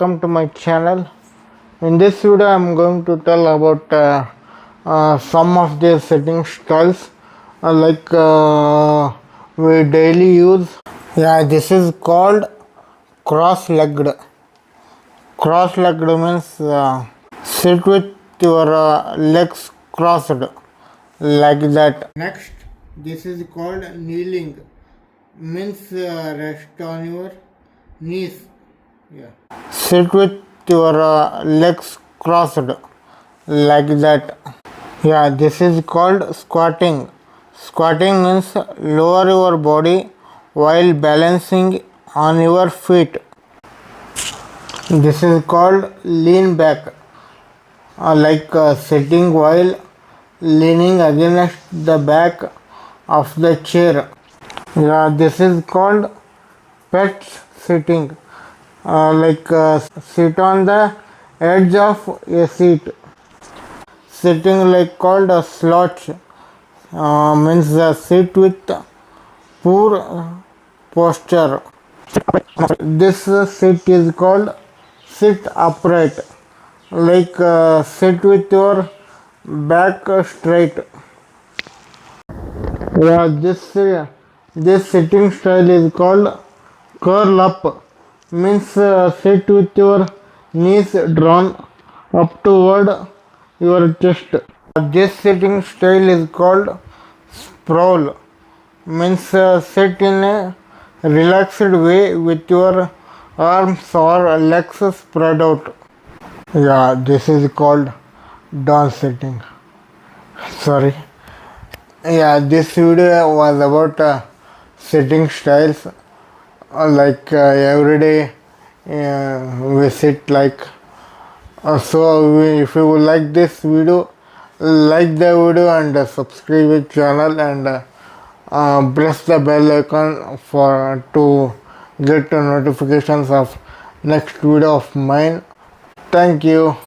welcome to my channel. In this video I am going to tell about some of the setting styles we daily use. Yeah, this is called cross-legged. Cross-legged means sit with your legs crossed like that. Next, this is called kneeling, means rest on your knees. Yeah. Sit with your legs crossed like that. Yeah, this is called squatting. Squatting means lower your body while balancing on your feet. This is called lean back, sitting while leaning against the back of the chair. Yeah, this is called pet sitting, sit on the edge of a seat. Sitting called a slouch, means sit with poor posture. This sit is called sit upright, sit with your back straight. Yeah, this sitting style is called curl up, means sit with your knees drawn up toward your chest. This sitting style is called sprawl, means sit in a relaxed way with your arms or legs spread out. Yeah, this is called down sitting. Sorry. Yeah, this video was about sitting styles. Every day we sit if you would like this video, like the video and subscribe the channel and press the bell icon to get notifications of next video of mine. Thank you.